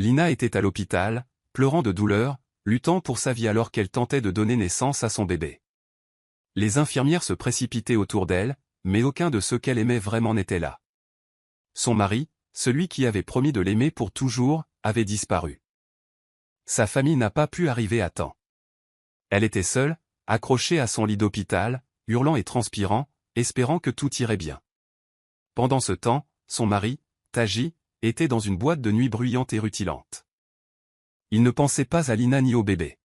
Lina était à l'hôpital, pleurant de douleur, luttant pour sa vie alors qu'elle tentait de donner naissance à son bébé. Les infirmières se précipitaient autour d'elle, mais aucun de ceux qu'elle aimait vraiment n'était là. Son mari, celui qui avait promis de l'aimer pour toujours, avait disparu. Sa famille n'a pas pu arriver à temps. Elle était seule, accrochée à son lit d'hôpital, hurlant et transpirant, espérant que tout irait bien. Pendant ce temps, son mari, Taji, était dans une boîte de nuit bruyante et rutilante. Il ne pensait pas à Lina ni au bébé.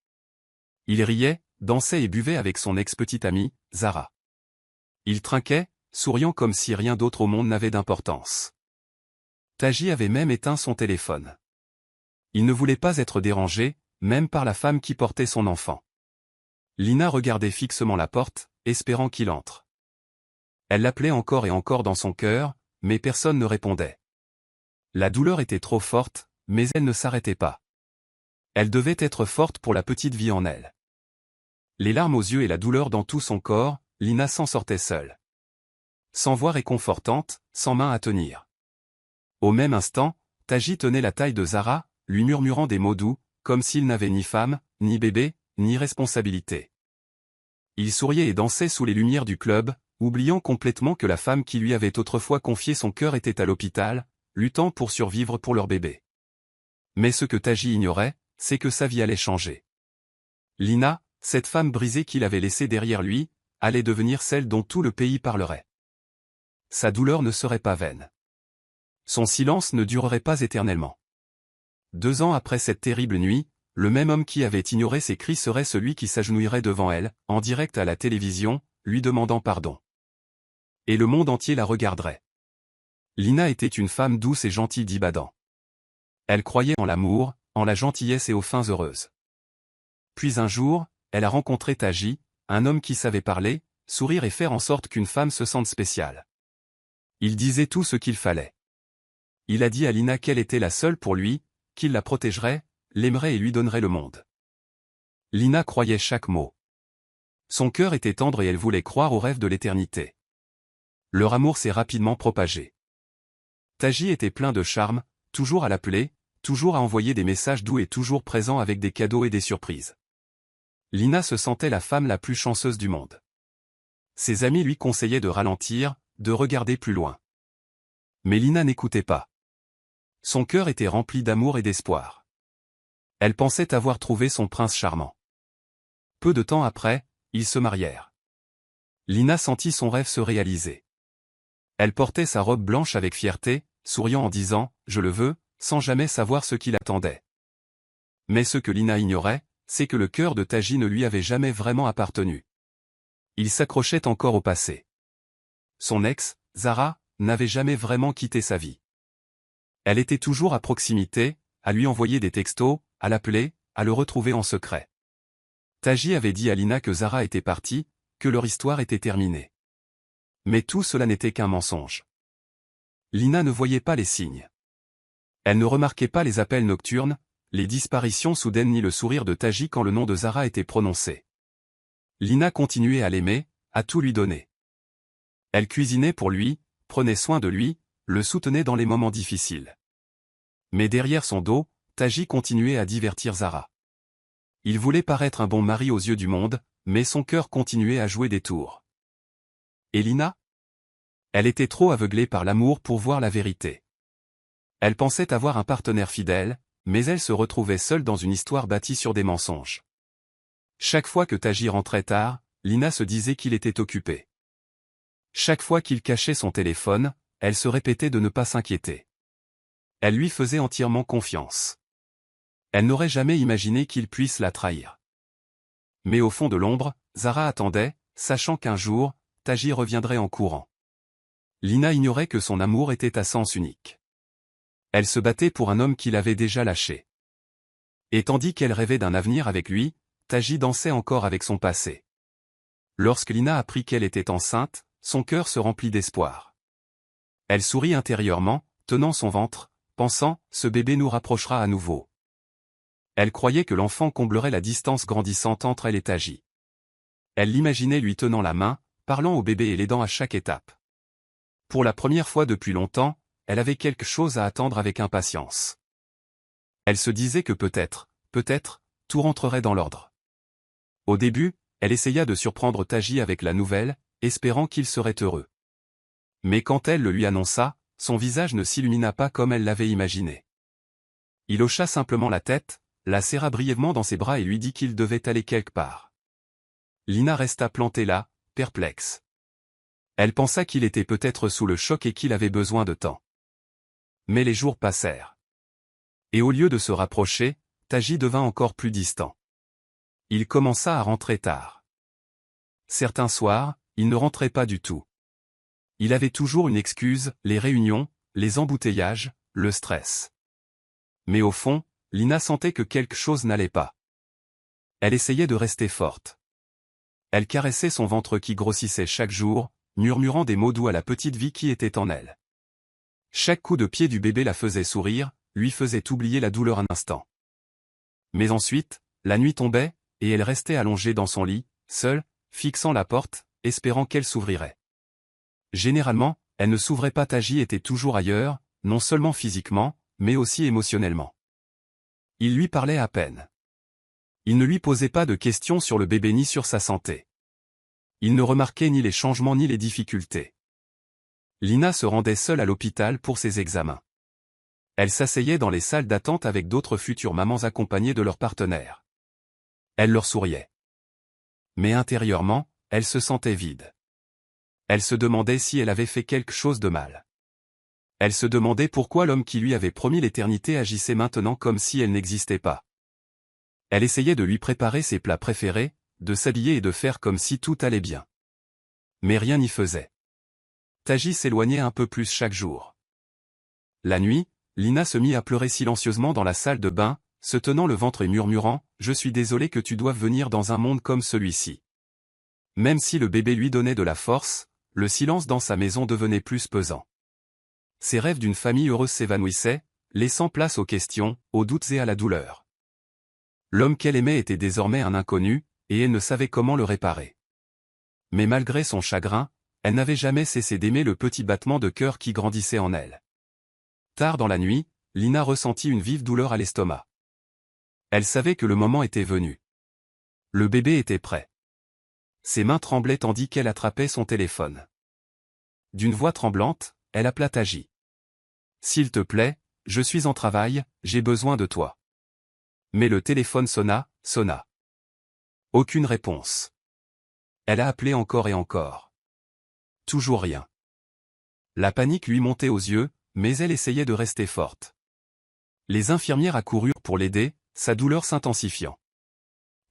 Il riait, dansait et buvait avec son ex-petite amie, Zara. Il trinquait, souriant comme si rien d'autre au monde n'avait d'importance. Taji avait même éteint son téléphone. Il ne voulait pas être dérangé, même par la femme qui portait son enfant. Lina regardait fixement la porte, espérant qu'il entre. Elle l'appelait encore et encore dans son cœur, mais personne ne répondait. La douleur était trop forte, mais elle ne s'arrêtait pas. Elle devait être forte pour la petite vie en elle. Les larmes aux yeux et la douleur dans tout son corps, Lina s'en sortait seule. Sans voix réconfortante, sans main à tenir. Au même instant, Taji tenait la taille de Zara, lui murmurant des mots doux, comme s'il n'avait ni femme, ni bébé, ni responsabilité. Il souriait et dansait sous les lumières du club, oubliant complètement que la femme qui lui avait autrefois confié son cœur était à l'hôpital, luttant pour survivre pour leur bébé. Mais ce que Taji ignorait, c'est que sa vie allait changer. Lina, cette femme brisée qu'il avait laissée derrière lui, allait devenir celle dont tout le pays parlerait. Sa douleur ne serait pas vaine. Son silence ne durerait pas éternellement. 2 ans après cette terrible nuit, le même homme qui avait ignoré ses cris serait celui qui s'agenouillerait devant elle, en direct à la télévision, lui demandant pardon. Et le monde entier la regarderait. Lina était une femme douce et gentille d'Ibadan. Elle croyait en l'amour, en la gentillesse et aux fins heureuses. Puis un jour, elle a rencontré Taji, un homme qui savait parler, sourire et faire en sorte qu'une femme se sente spéciale. Il disait tout ce qu'il fallait. Il a dit à Lina qu'elle était la seule pour lui, qu'il la protégerait, l'aimerait et lui donnerait le monde. Lina croyait chaque mot. Son cœur était tendre et elle voulait croire au rêve de l'éternité. Leur amour s'est rapidement propagé. Taji était plein de charme, toujours à l'appeler, toujours à envoyer des messages doux et toujours présent avec des cadeaux et des surprises. Lina se sentait la femme la plus chanceuse du monde. Ses amis lui conseillaient de ralentir, de regarder plus loin. Mais Lina n'écoutait pas. Son cœur était rempli d'amour et d'espoir. Elle pensait avoir trouvé son prince charmant. Peu de temps après, ils se marièrent. Lina sentit son rêve se réaliser. Elle portait sa robe blanche avec fierté, souriant en disant « Je le veux », sans jamais savoir ce qui l'attendait. Mais ce que Lina ignorait, c'est que le cœur de Taji ne lui avait jamais vraiment appartenu. Il s'accrochait encore au passé. Son ex, Zara, n'avait jamais vraiment quitté sa vie. Elle était toujours à proximité, à lui envoyer des textos, à l'appeler, à le retrouver en secret. Taji avait dit à Lina que Zara était partie, que leur histoire était terminée. Mais tout cela n'était qu'un mensonge. Lina ne voyait pas les signes. Elle ne remarquait pas les appels nocturnes, les disparitions soudaines ni le sourire de Taji quand le nom de Zara était prononcé. Lina continuait à l'aimer, à tout lui donner. Elle cuisinait pour lui, prenait soin de lui, le soutenait dans les moments difficiles. Mais derrière son dos, Taji continuait à divertir Zara. Il voulait paraître un bon mari aux yeux du monde, mais son cœur continuait à jouer des tours. Et Lina ? Elle était trop aveuglée par l'amour pour voir la vérité. Elle pensait avoir un partenaire fidèle, mais elle se retrouvait seule dans une histoire bâtie sur des mensonges. Chaque fois que Taji rentrait tard, Lina se disait qu'il était occupé. Chaque fois qu'il cachait son téléphone, elle se répétait de ne pas s'inquiéter. Elle lui faisait entièrement confiance. Elle n'aurait jamais imaginé qu'il puisse la trahir. Mais au fond de l'ombre, Zara attendait, sachant qu'un jour, Taji reviendrait en courant. Lina ignorait que son amour était à sens unique. Elle se battait pour un homme qui l'avait déjà lâché. Et tandis qu'elle rêvait d'un avenir avec lui, Taji dansait encore avec son passé. Lorsque Lina apprit qu'elle était enceinte, son cœur se remplit d'espoir. Elle sourit intérieurement, tenant son ventre, pensant « ce bébé nous rapprochera à nouveau ». Elle croyait que l'enfant comblerait la distance grandissante entre elle et Taji. Elle l'imaginait lui tenant la main, parlant au bébé et l'aidant à chaque étape. Pour la première fois depuis longtemps, elle avait quelque chose à attendre avec impatience. Elle se disait que peut-être, tout rentrerait dans l'ordre. Au début, elle essaya de surprendre Taji avec la nouvelle, espérant qu'il serait heureux. Mais quand elle le lui annonça, son visage ne s'illumina pas comme elle l'avait imaginé. Il hocha simplement la tête, la serra brièvement dans ses bras et lui dit qu'il devait aller quelque part. Lina resta plantée là, perplexe. Elle pensa qu'il était peut-être sous le choc et qu'il avait besoin de temps. Mais les jours passèrent. Et au lieu de se rapprocher, Taji devint encore plus distant. Il commença à rentrer tard. Certains soirs, il ne rentrait pas du tout. Il avait toujours une excuse, les réunions, les embouteillages, le stress. Mais au fond, Lina sentait que quelque chose n'allait pas. Elle essayait de rester forte. Elle caressait son ventre qui grossissait chaque jour, murmurant des mots doux à la petite vie qui était en elle. Chaque coup de pied du bébé la faisait sourire, lui faisait oublier la douleur un instant. Mais ensuite, la nuit tombait, et elle restait allongée dans son lit, seule, fixant la porte, espérant qu'elle s'ouvrirait. Généralement, elle ne s'ouvrait pas. Taji était toujours ailleurs, non seulement physiquement, mais aussi émotionnellement. Il lui parlait à peine. Il ne lui posait pas de questions sur le bébé ni sur sa santé. Il ne remarquait ni les changements ni les difficultés. Lina se rendait seule à l'hôpital pour ses examens. Elle s'asseyait dans les salles d'attente avec d'autres futures mamans accompagnées de leurs partenaires. Elle leur souriait. Mais intérieurement, elle se sentait vide. Elle se demandait si elle avait fait quelque chose de mal. Elle se demandait pourquoi l'homme qui lui avait promis l'éternité agissait maintenant comme si elle n'existait pas. Elle essayait de lui préparer ses plats préférés, de s'habiller et de faire comme si tout allait bien. Mais rien n'y faisait. Taji s'éloignait un peu plus chaque jour. La nuit, Lina se mit à pleurer silencieusement dans la salle de bain, se tenant le ventre et murmurant « Je suis désolée que tu doives venir dans un monde comme celui-ci ». Même si le bébé lui donnait de la force, le silence dans sa maison devenait plus pesant. Ses rêves d'une famille heureuse s'évanouissaient, laissant place aux questions, aux doutes et à la douleur. L'homme qu'elle aimait était désormais un inconnu, et elle ne savait comment le réparer. Mais malgré son chagrin, elle n'avait jamais cessé d'aimer le petit battement de cœur qui grandissait en elle. Tard dans la nuit, Lina ressentit une vive douleur à l'estomac. Elle savait que le moment était venu. Le bébé était prêt. Ses mains tremblaient tandis qu'elle attrapait son téléphone. D'une voix tremblante, elle appela Taji. « S'il te plaît, je suis en travail, j'ai besoin de toi. » Mais le téléphone sonna. Aucune réponse. Elle a appelé encore et encore. Toujours rien. La panique lui montait aux yeux, mais elle essayait de rester forte. Les infirmières accoururent pour l'aider, sa douleur s'intensifiant.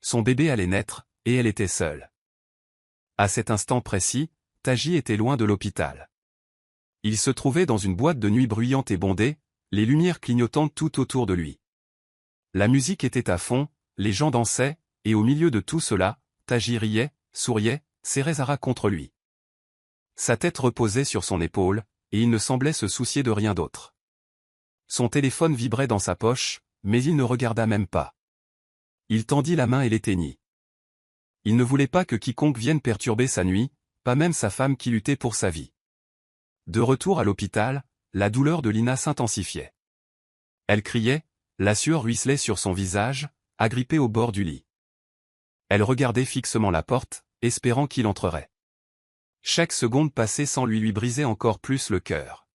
Son bébé allait naître, et elle était seule. À cet instant précis, Taji était loin de l'hôpital. Il se trouvait dans une boîte de nuit bruyante et bondée, les lumières clignotant tout autour de lui. La musique était à fond, les gens dansaient, et au milieu de tout cela, Taji riait, souriait, serrait Zara contre lui. Sa tête reposait sur son épaule, et il ne semblait se soucier de rien d'autre. Son téléphone vibrait dans sa poche, mais il ne regarda même pas. Il tendit la main et l'éteignit. Il ne voulait pas que quiconque vienne perturber sa nuit, pas même sa femme qui luttait pour sa vie. De retour à l'hôpital, la douleur de Lina s'intensifiait. Elle criait, la sueur ruisselait sur son visage, agrippée au bord du lit. Elle regardait fixement la porte, espérant qu'il entrerait. Chaque seconde passée sans lui brisait encore plus le cœur.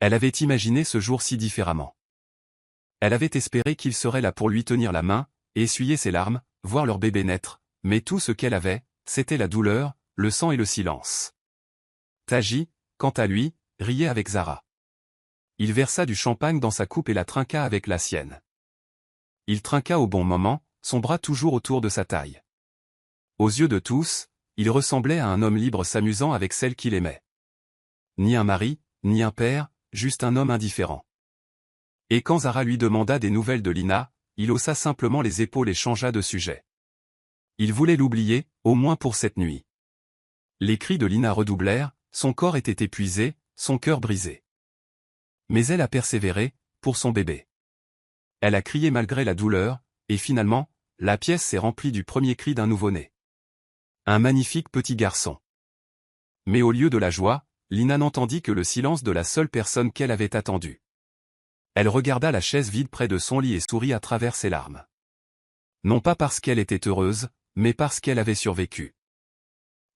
Elle avait imaginé ce jour si différemment. Elle avait espéré qu'il serait là pour lui tenir la main, et essuyer ses larmes, voir leur bébé naître, mais tout ce qu'elle avait, c'était la douleur, le sang et le silence. Taji, quant à lui, riait avec Zara. Il versa du champagne dans sa coupe et la trinqua avec la sienne. Il trinqua au bon moment, son bras toujours autour de sa taille. Aux yeux de tous, il ressemblait à un homme libre s'amusant avec celle qu'il aimait. Ni un mari, ni un père, juste un homme indifférent. Et quand Zara lui demanda des nouvelles de Lina, il haussa simplement les épaules et changea de sujet. Il voulait l'oublier, au moins pour cette nuit. Les cris de Lina redoublèrent, son corps était épuisé, son cœur brisé. Mais elle a persévéré, pour son bébé. Elle a crié malgré la douleur, et finalement, la pièce s'est remplie du premier cri d'un nouveau-né. Un magnifique petit garçon. Mais au lieu de la joie, Lina n'entendit que le silence de la seule personne qu'elle avait attendue. Elle regarda la chaise vide près de son lit et sourit à travers ses larmes. Non pas parce qu'elle était heureuse, mais parce qu'elle avait survécu.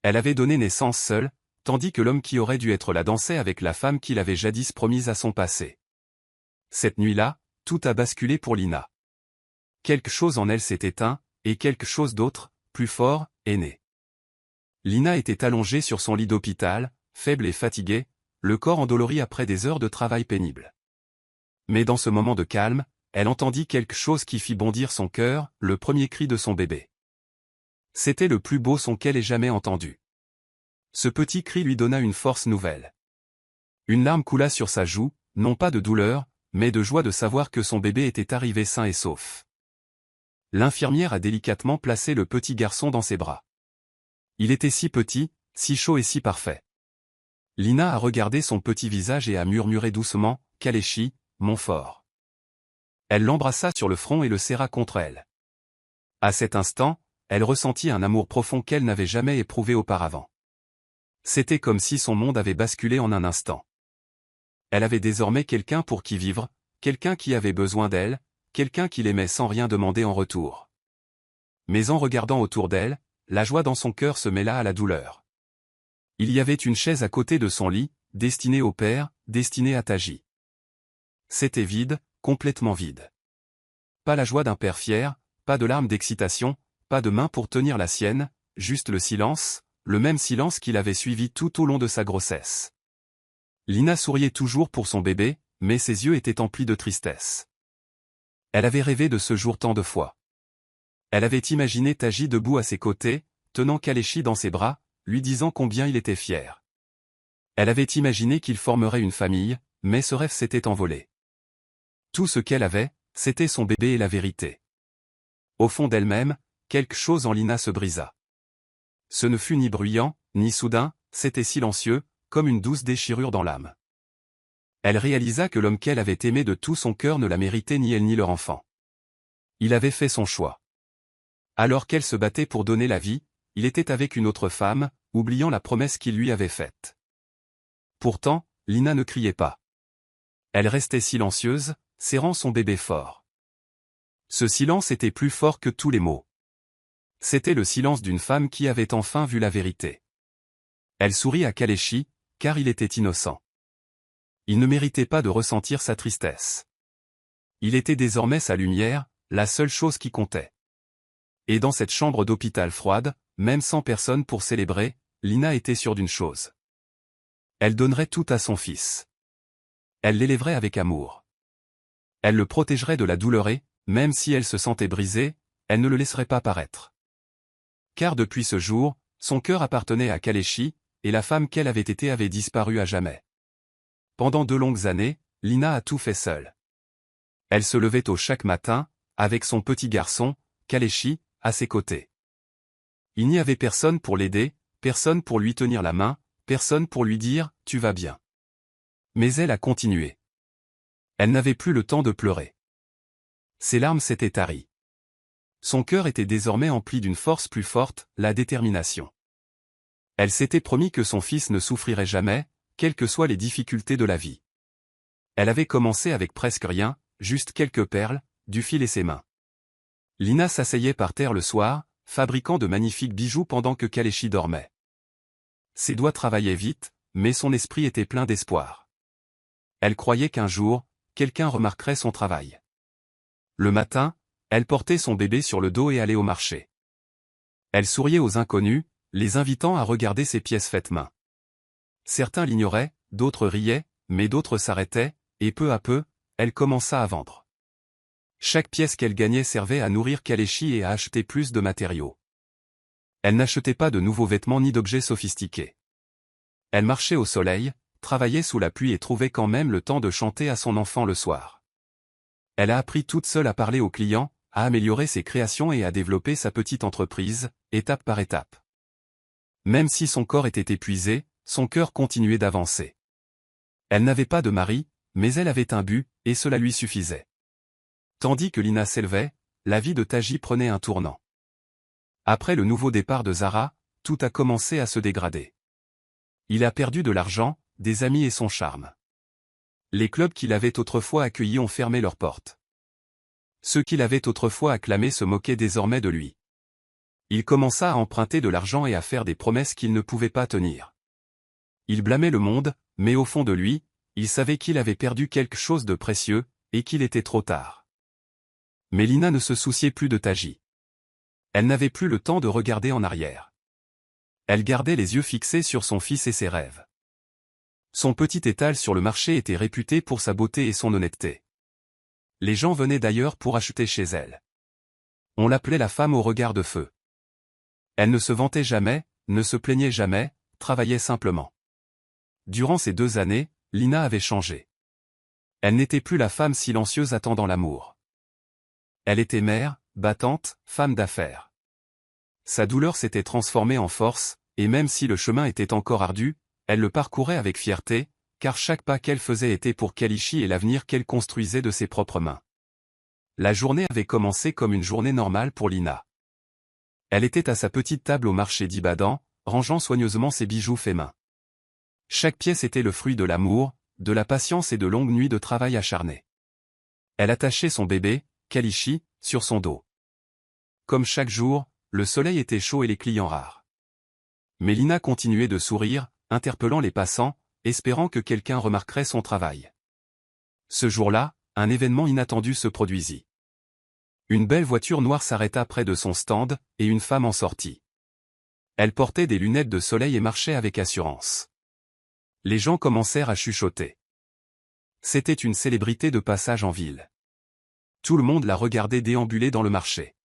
Elle avait donné naissance seule, tandis que l'homme qui aurait dû être là dansait avec la femme qu'il avait jadis promise à son passé. Cette nuit-là, tout a basculé pour Lina. Quelque chose en elle s'est éteint, et quelque chose d'autre, plus fort, est né. Lina était allongée sur son lit d'hôpital, faible et fatiguée, le corps endolori après des heures de travail pénible. Mais dans ce moment de calme, elle entendit quelque chose qui fit bondir son cœur, le premier cri de son bébé. C'était le plus beau son qu'elle ait jamais entendu. Ce petit cri lui donna une force nouvelle. Une larme coula sur sa joue, non pas de douleur, mais de joie de savoir que son bébé était arrivé sain et sauf. L'infirmière a délicatement placé le petit garçon dans ses bras. Il était si petit, si chaud et si parfait. Lina a regardé son petit visage et a murmuré doucement, « Kalechi, mon fort ». Elle l'embrassa sur le front et le serra contre elle. À cet instant, elle ressentit un amour profond qu'elle n'avait jamais éprouvé auparavant. C'était comme si son monde avait basculé en un instant. Elle avait désormais quelqu'un pour qui vivre, quelqu'un qui avait besoin d'elle, quelqu'un qui l'aimait sans rien demander en retour. Mais en regardant autour d'elle, la joie dans son cœur se mêla à la douleur. Il y avait une chaise à côté de son lit, destinée au père, destinée à Taji. C'était vide, complètement vide. Pas la joie d'un père fier, pas de larmes d'excitation, pas de main pour tenir la sienne, juste le silence, le même silence qui l'avait suivi tout au long de sa grossesse. Lina souriait toujours pour son bébé, mais ses yeux étaient emplis de tristesse. Elle avait rêvé de ce jour tant de fois. Elle avait imaginé Taji debout à ses côtés, tenant Kalechi dans ses bras, lui disant combien il était fier. Elle avait imaginé qu'ils formeraient une famille, mais ce rêve s'était envolé. Tout ce qu'elle avait, c'était son bébé et la vérité. Au fond d'elle-même, quelque chose en Lina se brisa. Ce ne fut ni bruyant, ni soudain, c'était silencieux, comme une douce déchirure dans l'âme. Elle réalisa que l'homme qu'elle avait aimé de tout son cœur ne la méritait ni elle ni leur enfant. Il avait fait son choix. Alors qu'elle se battait pour donner la vie, il était avec une autre femme, oubliant la promesse qu'il lui avait faite. Pourtant, Lina ne criait pas. Elle restait silencieuse, serrant son bébé fort. Ce silence était plus fort que tous les mots. C'était le silence d'une femme qui avait enfin vu la vérité. Elle sourit à Kalechi, car il était innocent. Il ne méritait pas de ressentir sa tristesse. Il était désormais sa lumière, la seule chose qui comptait. Et dans cette chambre d'hôpital froide, même sans personne pour célébrer, Lina était sûre d'une chose. Elle donnerait tout à son fils. Elle l'élèverait avec amour. Elle le protégerait de la douleur et, même si elle se sentait brisée, elle ne le laisserait pas paraître. Car depuis ce jour, son cœur appartenait à Kalechi, et la femme qu'elle avait été avait disparu à jamais. Pendant 2 longues années, Lina a tout fait seule. Elle se levait tôt chaque matin, avec son petit garçon, Kalechi, à ses côtés. Il n'y avait personne pour l'aider, personne pour lui tenir la main, personne pour lui dire « tu vas bien ». Mais elle a continué. Elle n'avait plus le temps de pleurer. Ses larmes s'étaient taries. Son cœur était désormais empli d'une force plus forte, la détermination. Elle s'était promis que son fils ne souffrirait jamais, quelles que soient les difficultés de la vie. Elle avait commencé avec presque rien, juste quelques perles, du fil et ses mains. Lina s'asseyait par terre le soir, fabriquant de magnifiques bijoux pendant que Kalechi dormait. Ses doigts travaillaient vite, mais son esprit était plein d'espoir. Elle croyait qu'un jour, quelqu'un remarquerait son travail. Le matin, elle portait son bébé sur le dos et allait au marché. Elle souriait aux inconnus, les invitant à regarder ses pièces faites main. Certains l'ignoraient, d'autres riaient, mais d'autres s'arrêtaient, et peu à peu, elle commença à vendre. Chaque pièce qu'elle gagnait servait à nourrir Kalechi et à acheter plus de matériaux. Elle n'achetait pas de nouveaux vêtements ni d'objets sophistiqués. Elle marchait au soleil, travaillait sous la pluie et trouvait quand même le temps de chanter à son enfant le soir. Elle a appris toute seule à parler aux clients, à améliorer ses créations et à développer sa petite entreprise, étape par étape. Même si son corps était épuisé, son cœur continuait d'avancer. Elle n'avait pas de mari, mais elle avait un but, et cela lui suffisait. Tandis que Lina s'élevait, la vie de Taji prenait un tournant. Après le nouveau départ de Zara, tout a commencé à se dégrader. Il a perdu de l'argent, des amis et son charme. Les clubs qu'il avait autrefois accueillis ont fermé leurs portes. Ceux qu'il avait autrefois acclamés se moquaient désormais de lui. Il commença à emprunter de l'argent et à faire des promesses qu'il ne pouvait pas tenir. Il blâmait le monde, mais au fond de lui, il savait qu'il avait perdu quelque chose de précieux, et qu'il était trop tard. Mais Lina ne se souciait plus de Taji. Elle n'avait plus le temps de regarder en arrière. Elle gardait les yeux fixés sur son fils et ses rêves. Son petit étal sur le marché était réputé pour sa beauté et son honnêteté. Les gens venaient d'ailleurs pour acheter chez elle. On l'appelait la femme au regard de feu. Elle ne se vantait jamais, ne se plaignait jamais, travaillait simplement. Durant ces 2 années, Lina avait changé. Elle n'était plus la femme silencieuse attendant l'amour. Elle était mère, battante, femme d'affaires. Sa douleur s'était transformée en force, et même si le chemin était encore ardu, elle le parcourait avec fierté, car chaque pas qu'elle faisait était pour Kalichi et l'avenir qu'elle construisait de ses propres mains. La journée avait commencé comme une journée normale pour Lina. Elle était à sa petite table au marché d'Ibadan, rangeant soigneusement ses bijoux faits main. Chaque pièce était le fruit de l'amour, de la patience et de longues nuits de travail acharné. Elle attachait son bébé, Kalichi, sur son dos. Comme chaque jour, le soleil était chaud et les clients rares. Mais Lina continuait de sourire, interpellant les passants, espérant que quelqu'un remarquerait son travail. Ce jour-là, un événement inattendu se produisit. Une belle voiture noire s'arrêta près de son stand, et une femme en sortit. Elle portait des lunettes de soleil et marchait avec assurance. Les gens commencèrent à chuchoter. C'était une célébrité de passage en ville. Tout le monde la regardait déambuler dans le marché.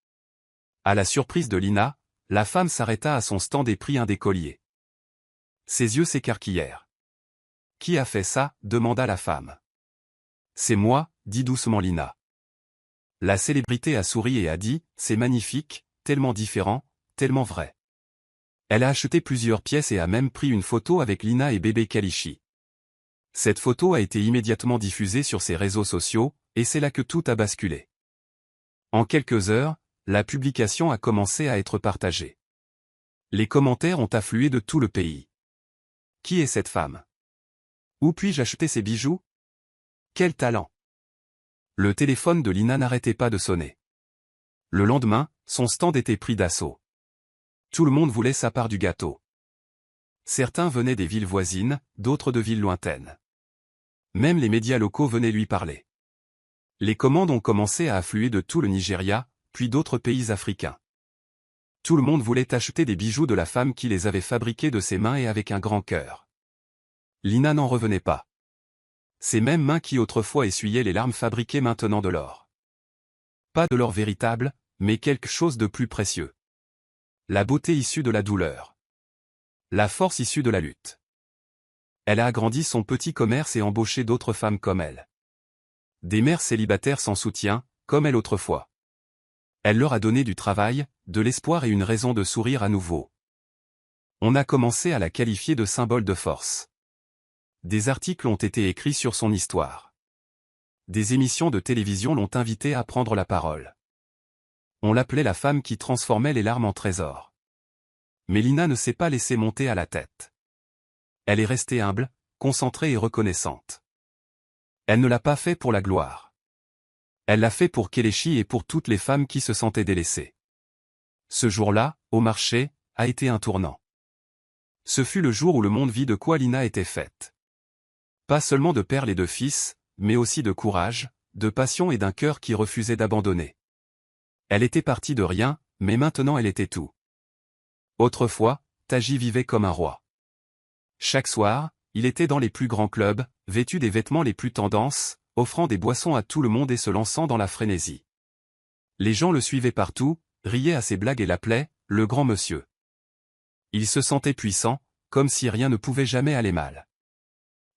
À la surprise de Lina, la femme s'arrêta à son stand et prit un des colliers. Ses yeux s'écarquillèrent. « Qui a fait ça ?» demanda la femme. « C'est moi », dit doucement Lina. La célébrité a souri et a dit « C'est magnifique, tellement différent, tellement vrai ». Elle a acheté plusieurs pièces et a même pris une photo avec Lina et bébé Kalichi. Cette photo a été immédiatement diffusée sur ses réseaux sociaux, et c'est là que tout a basculé. En quelques heures, la publication a commencé à être partagée. Les commentaires ont afflué de tout le pays. Qui est cette femme? Où puis-je acheter ces bijoux? Quel talent! Le téléphone de Lina n'arrêtait pas de sonner. Le lendemain, son stand était pris d'assaut. Tout le monde voulait sa part du gâteau. Certains venaient des villes voisines, d'autres de villes lointaines. Même les médias locaux venaient lui parler. Les commandes ont commencé à affluer de tout le Nigeria, puis d'autres pays africains. Tout le monde voulait acheter des bijoux de la femme qui les avait fabriqués de ses mains et avec un grand cœur. Lina n'en revenait pas. Ces mêmes mains qui autrefois essuyaient les larmes fabriquaient maintenant de l'or. Pas de l'or véritable, mais quelque chose de plus précieux. La beauté issue de la douleur. La force issue de la lutte. Elle a agrandi son petit commerce et embauché d'autres femmes comme elle. Des mères célibataires sans soutien, comme elle autrefois. Elle leur a donné du travail, de l'espoir et une raison de sourire à nouveau. On a commencé à la qualifier de symbole de force. Des articles ont été écrits sur son histoire. Des émissions de télévision l'ont invitée à prendre la parole. On l'appelait la femme qui transformait les larmes en trésors. Mais Lina ne s'est pas laissée monter à la tête. Elle est restée humble, concentrée et reconnaissante. Elle ne l'a pas fait pour la gloire. Elle l'a fait pour Kelechi et pour toutes les femmes qui se sentaient délaissées. Ce jour-là, au marché, a été un tournant. Ce fut le jour où le monde vit de quoi Lina était faite. Pas seulement de perles et de fils, mais aussi de courage, de passion et d'un cœur qui refusait d'abandonner. Elle était partie de rien, mais maintenant elle était tout. Autrefois, Taji vivait comme un roi. Chaque soir, il était dans les plus grands clubs, vêtu des vêtements les plus tendances, offrant des boissons à tout le monde et se lançant dans la frénésie. Les gens le suivaient partout, riaient à ses blagues et l'appelaient « le grand monsieur ». Il se sentait puissant, comme si rien ne pouvait jamais aller mal.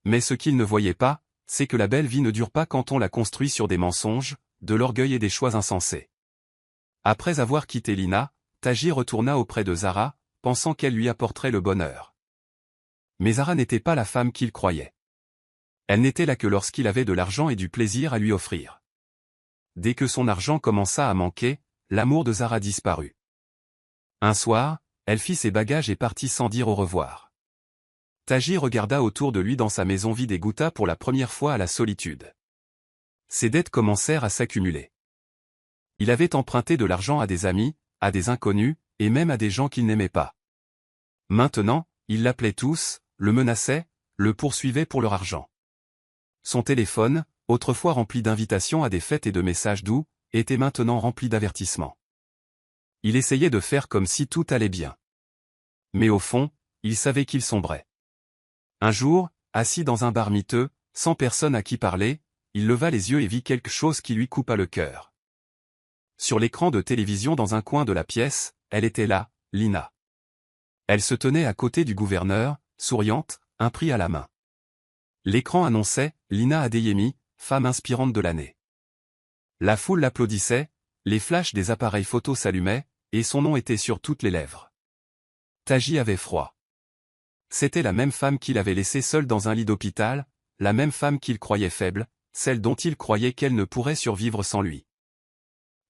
Mais ce qu'il ne voyait pas, c'est que la belle vie ne dure pas quand on la construit sur des mensonges, de l'orgueil et des choix insensés. Après avoir quitté Lina, Taji retourna auprès de Zara, pensant qu'elle lui apporterait le bonheur. Mais Zara n'était pas la femme qu'il croyait. Elle n'était là que lorsqu'il avait de l'argent et du plaisir à lui offrir. Dès que son argent commença à manquer, l'amour de Zara disparut. Un soir, elle fit ses bagages et partit sans dire au revoir. Taji regarda autour de lui dans sa maison vide et goûta pour la première fois à la solitude. Ses dettes commencèrent à s'accumuler. Il avait emprunté de l'argent à des amis, à des inconnus, et même à des gens qu'il n'aimait pas. Maintenant, ils l'appelaient tous, le menaçaient, le poursuivaient pour leur argent. Son téléphone, autrefois rempli d'invitations à des fêtes et de messages doux, était maintenant rempli d'avertissements. Il essayait de faire comme si tout allait bien. Mais au fond, il savait qu'il sombrait. Un jour, assis dans un bar miteux, sans personne à qui parler, il leva les yeux et vit quelque chose qui lui coupa le cœur. Sur l'écran de télévision dans un coin de la pièce, elle était là, Lina. Elle se tenait à côté du gouverneur, souriante, un prix à la main. L'écran annonçait « Lina Adeyemi, femme inspirante de l'année ». La foule l'applaudissait, les flashs des appareils photos s'allumaient, et son nom était sur toutes les lèvres. Taji avait froid. C'était la même femme qu'il avait laissée seule dans un lit d'hôpital, la même femme qu'il croyait faible, celle dont il croyait qu'elle ne pourrait survivre sans lui.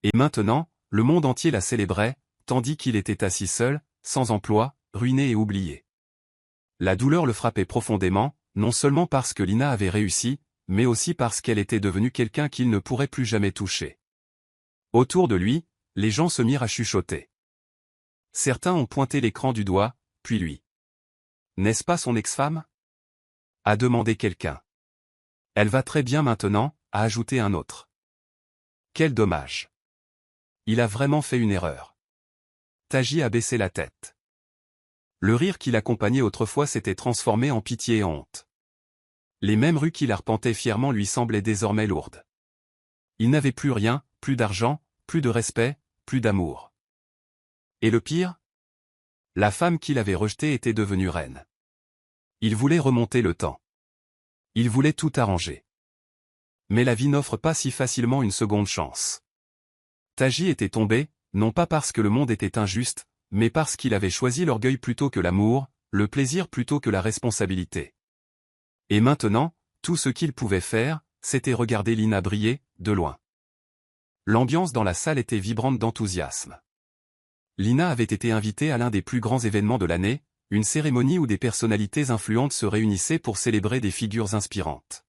Et maintenant, le monde entier la célébrait, tandis qu'il était assis seul, sans emploi, ruiné et oublié. La douleur le frappait profondément, non seulement parce que Lina avait réussi, mais aussi parce qu'elle était devenue quelqu'un qu'il ne pourrait plus jamais toucher. Autour de lui, les gens se mirent à chuchoter. Certains ont pointé l'écran du doigt, puis lui. « N'est-ce pas son ex-femme » a demandé quelqu'un. « Elle va très bien maintenant » a ajouté un autre. Quel dommage. Il a vraiment fait une erreur. Taji a baissé la tête. Le rire qui l'accompagnait autrefois s'était transformé en pitié et honte. Les mêmes rues qu'il arpentait fièrement lui semblaient désormais lourdes. Il n'avait plus rien, plus d'argent, plus de respect, plus d'amour. Et le pire ? La femme qu'il avait rejetée était devenue reine. Il voulait remonter le temps. Il voulait tout arranger. Mais la vie n'offre pas si facilement une seconde chance. Taji était tombé, non pas parce que le monde était injuste, mais parce qu'il avait choisi l'orgueil plutôt que l'amour, le plaisir plutôt que la responsabilité. Et maintenant, tout ce qu'il pouvait faire, c'était regarder Lina briller, de loin. L'ambiance dans la salle était vibrante d'enthousiasme. Lina avait été invitée à l'un des plus grands événements de l'année, une cérémonie où des personnalités influentes se réunissaient pour célébrer des figures inspirantes.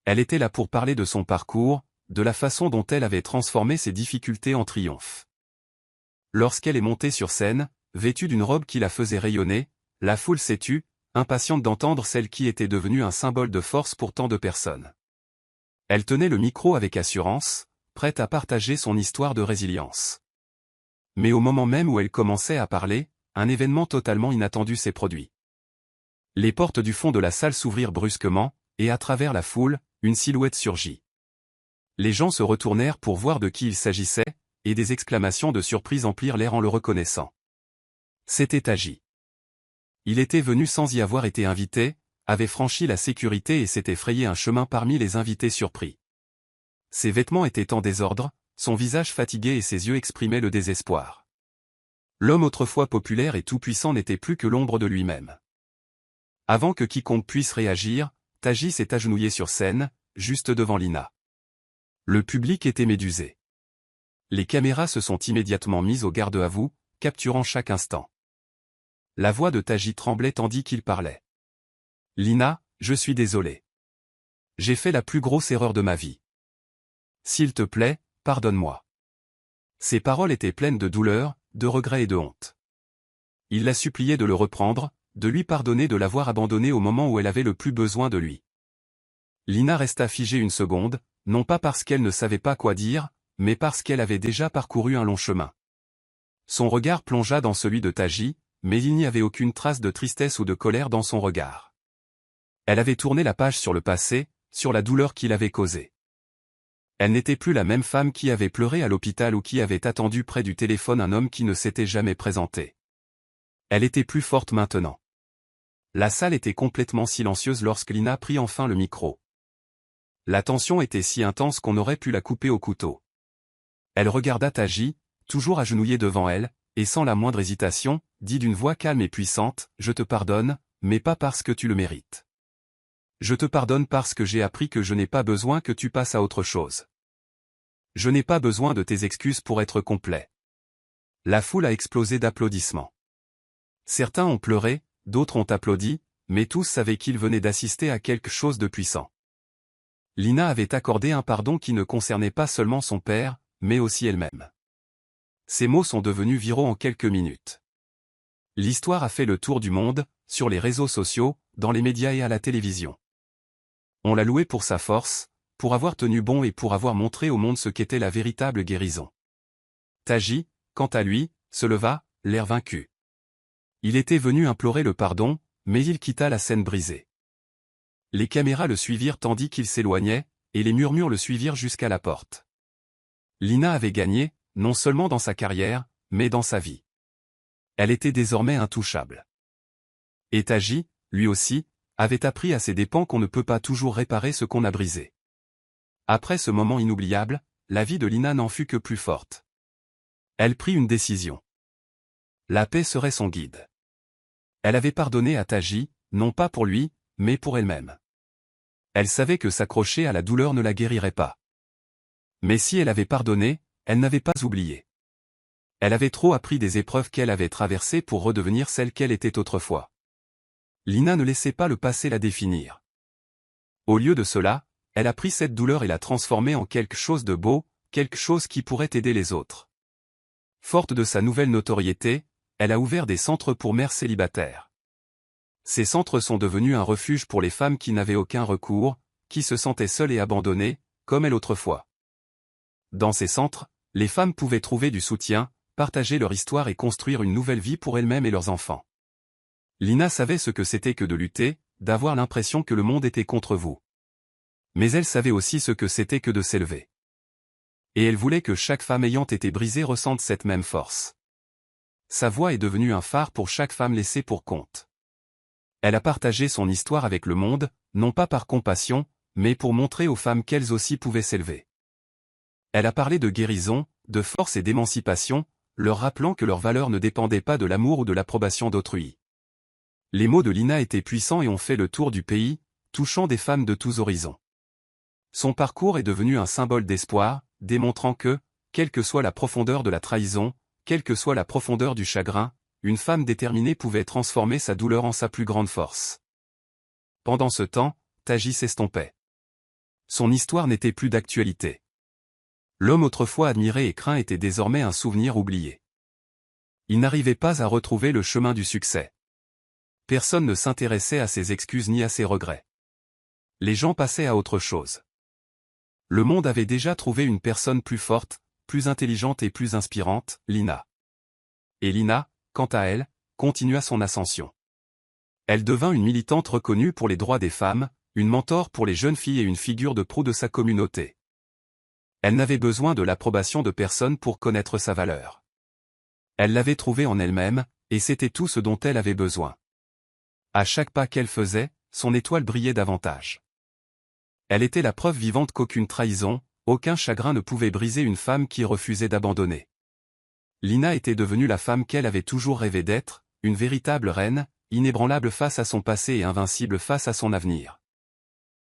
Elle était là pour parler de son parcours, de la façon dont elle avait transformé ses difficultés en triomphe. Lorsqu'elle est montée sur scène, vêtue d'une robe qui la faisait rayonner, la foule s'est tue, impatiente d'entendre celle qui était devenue un symbole de force pour tant de personnes. Elle tenait le micro avec assurance, prête à partager son histoire de résilience. Mais au moment même où elle commençait à parler, un événement totalement inattendu s'est produit. Les portes du fond de la salle s'ouvrirent brusquement, et à travers la foule, une silhouette surgit. Les gens se retournèrent pour voir de qui il s'agissait, et des exclamations de surprise emplirent l'air en le reconnaissant. C'était Taji. Il était venu sans y avoir été invité, avait franchi la sécurité et s'était frayé un chemin parmi les invités surpris. Ses vêtements étaient en désordre, son visage fatigué et ses yeux exprimaient le désespoir. L'homme autrefois populaire et tout-puissant n'était plus que l'ombre de lui-même. Avant que quiconque puisse réagir, Taji s'est agenouillé sur scène, juste devant Lina. Le public était médusé. Les caméras se sont immédiatement mises au garde à vous, capturant chaque instant. La voix de Taji tremblait tandis qu'il parlait. « Lina, je suis désolé. J'ai fait la plus grosse erreur de ma vie. S'il te plaît, pardonne-moi. » Ses paroles étaient pleines de douleur, de regret et de honte. Il la suppliait de le reprendre, de lui pardonner de l'avoir abandonné au moment où elle avait le plus besoin de lui. Lina resta figée une seconde, non pas parce qu'elle ne savait pas quoi dire, mais parce qu'elle avait déjà parcouru un long chemin. Son regard plongea dans celui de Taji, mais il n'y avait aucune trace de tristesse ou de colère dans son regard. Elle avait tourné la page sur le passé, sur la douleur qu'il avait causée. Elle n'était plus la même femme qui avait pleuré à l'hôpital ou qui avait attendu près du téléphone un homme qui ne s'était jamais présenté. Elle était plus forte maintenant. La salle était complètement silencieuse lorsque Lina prit enfin le micro. La tension était si intense qu'on aurait pu la couper au couteau. Elle regarda Taji, toujours agenouillé devant elle, et sans la moindre hésitation, dit d'une voix calme et puissante, « Je te pardonne, mais pas parce que tu le mérites. Je te pardonne parce que j'ai appris que je n'ai pas besoin que tu passes à autre chose. Je n'ai pas besoin de tes excuses pour être complet. » La foule a explosé d'applaudissements. Certains ont pleuré, d'autres ont applaudi, mais tous savaient qu'ils venaient d'assister à quelque chose de puissant. Lina avait accordé un pardon qui ne concernait pas seulement son père, mais aussi elle-même. Ces mots sont devenus viraux en quelques minutes. L'histoire a fait le tour du monde, sur les réseaux sociaux, dans les médias et à la télévision. On l'a loué pour sa force, pour avoir tenu bon et pour avoir montré au monde ce qu'était la véritable guérison. Taji, quant à lui, se leva, l'air vaincu. Il était venu implorer le pardon, mais il quitta la scène brisée. Les caméras le suivirent tandis qu'il s'éloignait, et les murmures le suivirent jusqu'à la porte. Lina avait gagné, non seulement dans sa carrière, mais dans sa vie. Elle était désormais intouchable. Et Taji, lui aussi, avait appris à ses dépens qu'on ne peut pas toujours réparer ce qu'on a brisé. Après ce moment inoubliable, la vie de Lina n'en fut que plus forte. Elle prit une décision. La paix serait son guide. Elle avait pardonné à Taji, non pas pour lui, mais pour elle-même. Elle savait que s'accrocher à la douleur ne la guérirait pas. Mais si elle avait pardonné, elle n'avait pas oublié. Elle avait trop appris des épreuves qu'elle avait traversées pour redevenir celle qu'elle était autrefois. Lina ne laissait pas le passé la définir. Au lieu de cela, elle a pris cette douleur et l'a transformée en quelque chose de beau, quelque chose qui pourrait aider les autres. Forte de sa nouvelle notoriété, elle a ouvert des centres pour mères célibataires. Ces centres sont devenus un refuge pour les femmes qui n'avaient aucun recours, qui se sentaient seules et abandonnées, comme elle autrefois. Dans ces centres, les femmes pouvaient trouver du soutien, partager leur histoire et construire une nouvelle vie pour elles-mêmes et leurs enfants. Lina savait ce que c'était que de lutter, d'avoir l'impression que le monde était contre vous. Mais elle savait aussi ce que c'était que de s'élever. Et elle voulait que chaque femme ayant été brisée ressente cette même force. Sa voix est devenue un phare pour chaque femme laissée pour compte. Elle a partagé son histoire avec le monde, non pas par compassion, mais pour montrer aux femmes qu'elles aussi pouvaient s'élever. Elle a parlé de guérison, de force et d'émancipation, leur rappelant que leur valeur ne dépendait pas de l'amour ou de l'approbation d'autrui. Les mots de Lina étaient puissants et ont fait le tour du pays, touchant des femmes de tous horizons. Son parcours est devenu un symbole d'espoir, démontrant que, quelle que soit la profondeur de la trahison, quelle que soit la profondeur du chagrin, une femme déterminée pouvait transformer sa douleur en sa plus grande force. Pendant ce temps, Taji s'estompait. Son histoire n'était plus d'actualité. L'homme autrefois admiré et craint était désormais un souvenir oublié. Il n'arrivait pas à retrouver le chemin du succès. Personne ne s'intéressait à ses excuses ni à ses regrets. Les gens passaient à autre chose. Le monde avait déjà trouvé une personne plus forte, plus intelligente et plus inspirante, Lina. Et Lina, quant à elle, continua son ascension. Elle devint une militante reconnue pour les droits des femmes, une mentor pour les jeunes filles et une figure de proue de sa communauté. Elle n'avait besoin de l'approbation de personne pour connaître sa valeur. Elle l'avait trouvée en elle-même, et c'était tout ce dont elle avait besoin. À chaque pas qu'elle faisait, son étoile brillait davantage. Elle était la preuve vivante qu'aucune trahison, aucun chagrin ne pouvait briser une femme qui refusait d'abandonner. Lina était devenue la femme qu'elle avait toujours rêvé d'être, une véritable reine, inébranlable face à son passé et invincible face à son avenir.